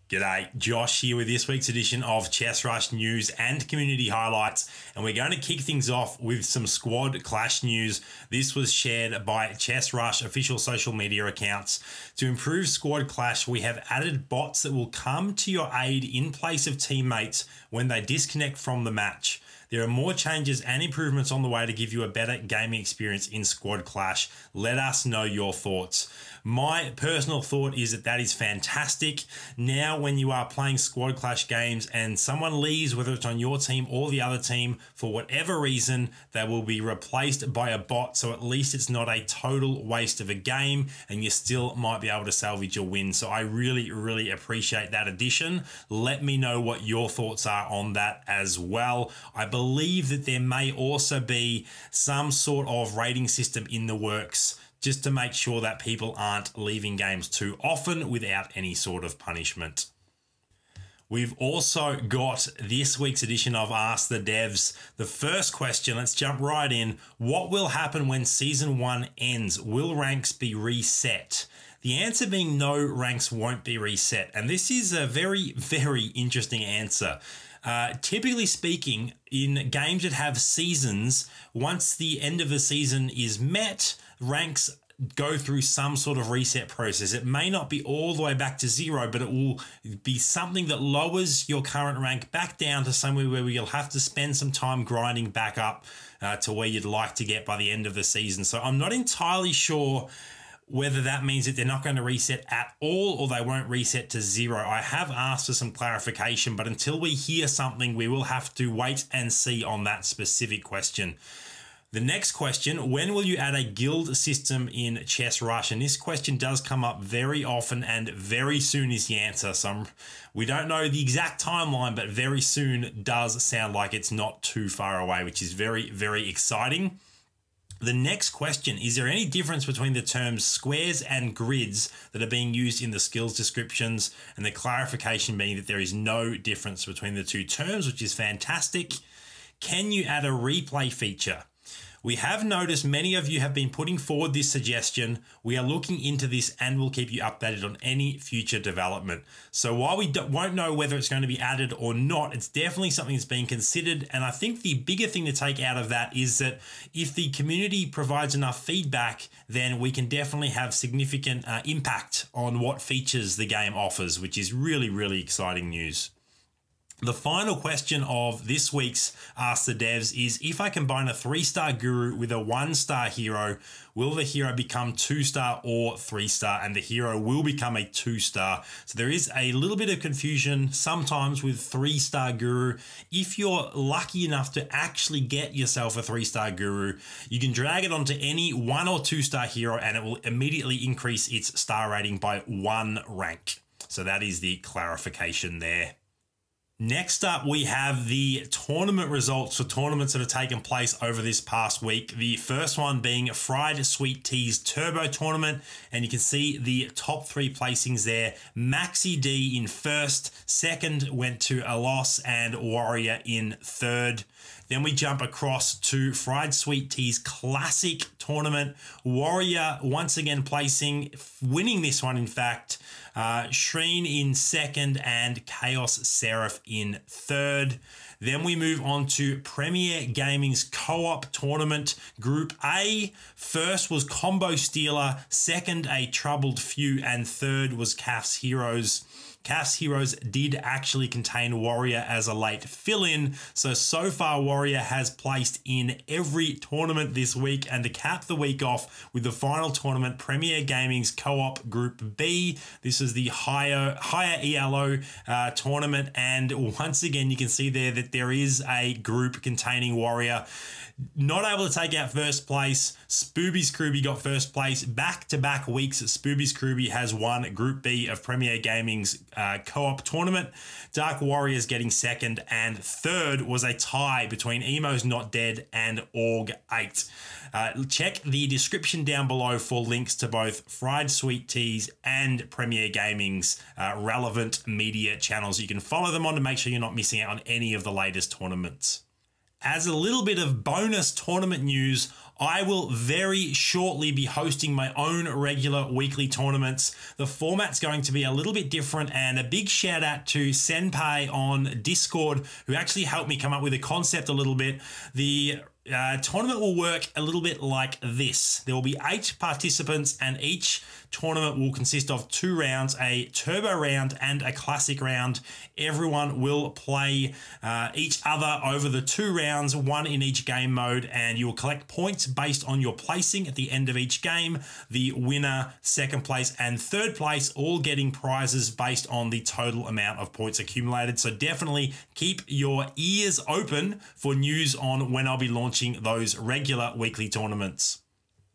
G'day, Josh here with this week's edition of Chess Rush news and community highlights, and we're going to kick things off with some squad clash news. This was shared by Chess Rush official social media accounts. To improve squad clash, we have added bots that will come to your aid in place of teammates when they disconnect from the match. There are more changes and improvements on the way to give you a better gaming experience in Squad Clash. Let us know your thoughts. My personal thought is that is fantastic. Now when you are playing Squad Clash games and someone leaves, whether it's on your team or the other team, for whatever reason, they will be replaced by a bot, so at least it's not a total waste of a game and you still might be able to salvage your win. So I really appreciate that addition. Let me know what your thoughts are on that as well. I believe that there may also be some sort of rating system in the works just to make sure that people aren't leaving games too often without any sort of punishment. We've also got this week's edition of Ask the Devs. The first question, let's jump right in. What will happen when Season 1 ends? Will ranks be reset? The answer being no, ranks won't be reset. And this is a very interesting answer. Typically speaking, in games that have seasons, once the end of the season is met, ranks go through some sort of reset process. It may not be all the way back to zero, but it will be something that lowers your current rank back down to somewhere where you'll have to spend some time grinding back up to where you'd like to get by the end of the season. So I'm not entirely sure whether that means that they're not going to reset at all or they won't reset to zero. I have asked for some clarification, but until we hear something, we will have to wait and see on that specific question. The next question, when will you add a guild system in Chess Rush? And this question does come up very often, and very soon is the answer. So we don't know the exact timeline, but very soon does sound like it's not too far away, which is very exciting. The next question, is there any difference between the terms squares and grids that are being used in the skills descriptions? And the clarification being that there is no difference between the two terms, which is fantastic. Can you add a replay feature? We have noticed many of you have been putting forward this suggestion. We are looking into this and we'll keep you updated on any future development. So while we won't know whether it's going to be added or not, it's definitely something that's being considered. And I think the bigger thing to take out of that is that if the community provides enough feedback, then we can definitely have significant impact on what features the game offers, which is really exciting news. The final question of this week's Ask the Devs is, if I combine a 3-star guru with a 1-star hero, will the hero become 2-star or 3-star? And the hero will become a 2-star. So there is a little bit of confusion sometimes with 3-star guru. If you're lucky enough to actually get yourself a 3-star guru, you can drag it onto any 1 or 2-star hero and it will immediately increase its star rating by 1 rank. So that is the clarification there. Next up, we have the tournament results for tournaments that have taken place over this past week. The first one being Fried Sweet Tea's Turbo Tournament, and you can see the top 3 placings there. Maxi D in first, second went to Alos, and Warrior in third. Then we jump across to Fried Sweet Tea's Classic Tournament. Warrior once again placing, winning this one in fact. Shreen in second and Chaos Seraph in third. Then we move on to Premier Gaming's Co-op Tournament Group A. First was Combo Stealer, second a Troubled Few, and third was CAF's Heroes. CAF's Heroes did actually contain Warrior as a late fill-in, so far Warrior has placed in every tournament this week, and to cap the week off with the final tournament, Premier Gaming's Co-op Group B. This is the higher ELO tournament, and once again you can see there that there is a group containing Warrior. Not able to take out first place. Spooby's Scrooby got first place. Back-to-back weeks, Spooby's Scrooby has won Group B of Premier Gaming's co-op tournament. Dark Warriors getting second, and third was a tie between Emo's Not Dead and Org 8. Check the description down below for links to both Fried Sweet Teas and Premier Gaming's relevant media channels. You can follow them on to make sure you're not missing out on any of the latest tournaments. As a little bit of bonus tournament news, I will very shortly be hosting my own regular weekly tournaments. The format's going to be a little bit different, and a big shout out to Senpai on Discord, who actually helped me come up with a concept a little bit. The tournament will work a little bit like this. There will be 8 participants, and each tournament will consist of 2 rounds, a turbo round and a classic round. Everyone will play each other over the 2 rounds, 1 in each game mode, and you will collect points based on your placing at the end of each game. The winner, second place, and third place all getting prizes based on the total amount of points accumulated. So definitely keep your ears open for news on when I'll be launching those regular weekly tournaments.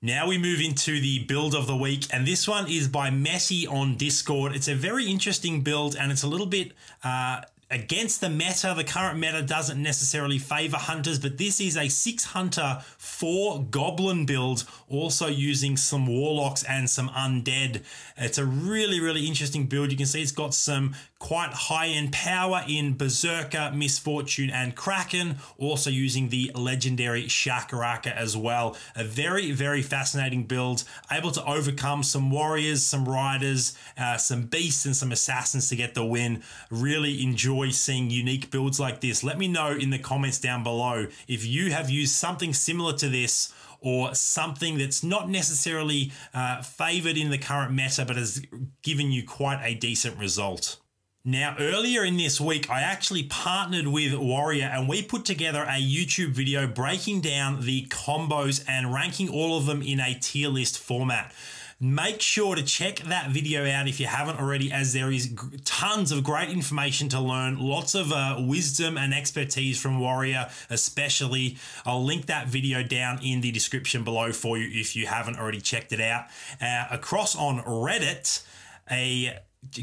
Now we move into the build of the week, and this one is by Messi on Discord. It's a very interesting build, and it's a little bit against the meta. The current meta doesn't necessarily favor hunters, but this is a 6 hunter 4 goblin build, also using some warlocks and some undead. It's a really, really interesting build. You can see it's got some quite high-end power in Berserker, Misfortune, and Kraken, also using the legendary Shakaraka as well. A very, very fascinating build, able to overcome some warriors, some riders, some beasts, and some assassins to get the win. Really enjoy seeing unique builds like this. Let me know in the comments down below if you have used something similar to this, or something that's not necessarily favored in the current meta but has given you quite a decent result. Now, earlier in this week, I actually partnered with Warrior, and we put together a YouTube video breaking down the combos and ranking all of them in a tier list format. Make sure to check that video out if you haven't already, as there is tons of great information to learn, lots of wisdom and expertise from Warrior especially. I'll link that video down in the description below for you if you haven't already checked it out. Across on Reddit, a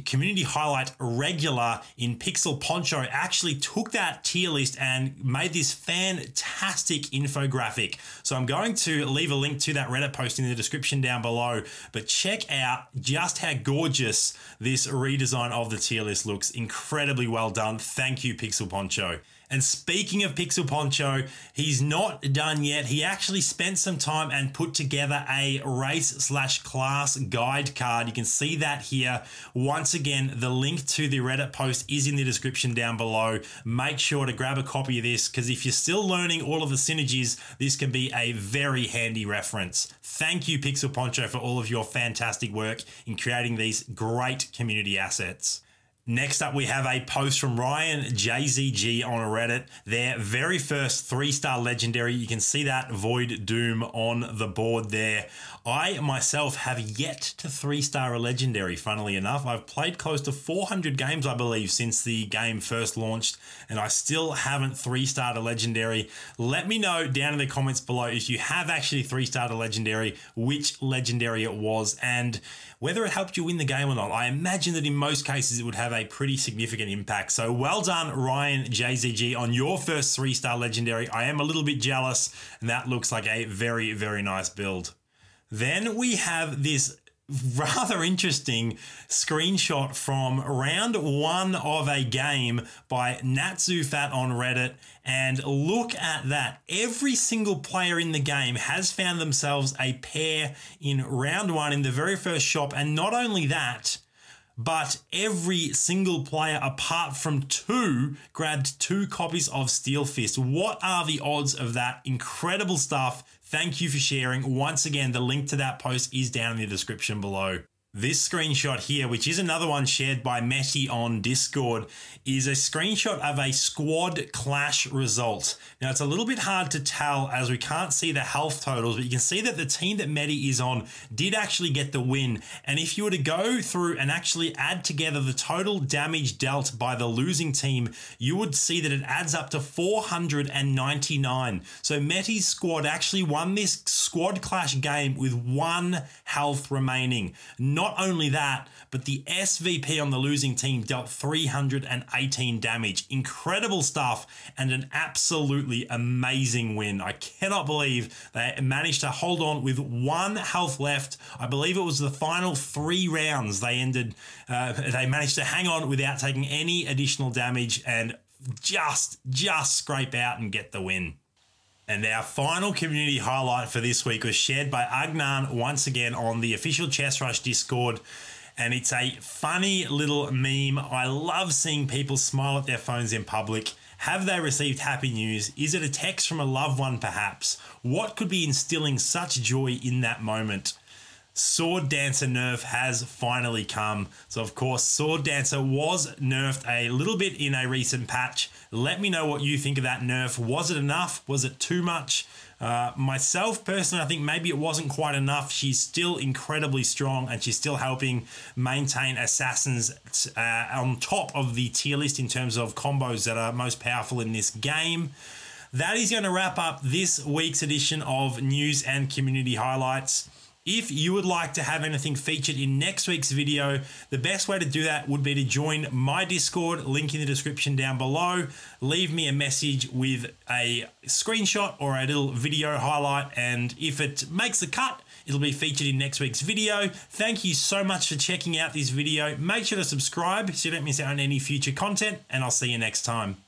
community highlight regular in Pixel Poncho actually took that tier list and made this fantastic infographic. So I'm going to leave a link to that Reddit post in the description down below, but check out just how gorgeous this redesign of the tier list looks. Incredibly well done. Thank you, Pixel Poncho. And speaking of Pixel Poncho, he's not done yet. He actually spent some time and put together a race/class guide card. You can see that here. Once again, the link to the Reddit post is in the description down below. Make sure to grab a copy of this, because if you're still learning all of the synergies, this can be a very handy reference. Thank you, Pixel Poncho, for all of your fantastic work in creating these great community assets. Next up, we have a post from Ryan JZG on Reddit. Their very first 3-star legendary. You can see that Void Doom on the board there. I myself have yet to 3-star a legendary, funnily enough. I've played close to 400 games, I believe, since the game first launched, and I still haven't 3-starred a legendary. Let me know down in the comments below if you have actually 3-starred a legendary, which legendary it was, and whether it helped you win the game or not. I imagine that in most cases it would have a pretty significant impact. So well done, Ryan JZG, on your first 3-star legendary. I am a little bit jealous, and that looks like a very, very nice build. Then we have this rather interesting screenshot from round 1 of a game by NatsuFat on Reddit, and look at that. Every single player in the game has found themselves a pair in round 1 in the very first shop, and not only that, but every single player apart from 2 grabbed 2 copies of Steel Fist. What are the odds of that? Incredible stuff. Thank you for sharing. Once again, the link to that post is down in the description below. This screenshot here, which is another one shared by Messi on Discord, is a screenshot of a squad clash result. Now, it's a little bit hard to tell as we can't see the health totals, but you can see that the team that Medi is on did actually get the win. And if you were to go through and actually add together the total damage dealt by the losing team, you would see that it adds up to 499. So Medi's squad actually won this squad clash game with 1 health remaining. Not only that, but the SVP on the losing team dealt 318 damage. Incredible stuff, and an absolutely amazing win. I cannot believe they managed to hold on with 1 health left. I believe it was the final 3 rounds they ended. They managed to hang on without taking any additional damage, and just scrape out and get the win. And our final community highlight for this week was shared by Agnan once again on the official Chess Rush Discord. And it's a funny little meme. I love seeing people smile at their phones in public. Have they received happy news? Is it a text from a loved one perhaps? What could be instilling such joy in that moment? Sword Dancer nerf has finally come. So of course, Sword Dancer was nerfed a little bit in a recent patch. Let me know what you think of that nerf. Was it enough? Was it too much? Myself personally, I think maybe it wasn't quite enough. She's still incredibly strong and she's still helping maintain assassins on top of the tier list in terms of combos that are most powerful in this game. That is going to wrap up this week's edition of News and Community Highlights. If you would like to have anything featured in next week's video, the best way to do that would be to join my Discord, link in the description down below. Leave me a message with a screenshot or a little video highlight, and if it makes the cut, it'll be featured in next week's video. Thank you so much for checking out this video. Make sure to subscribe so you don't miss out on any future content, and I'll see you next time.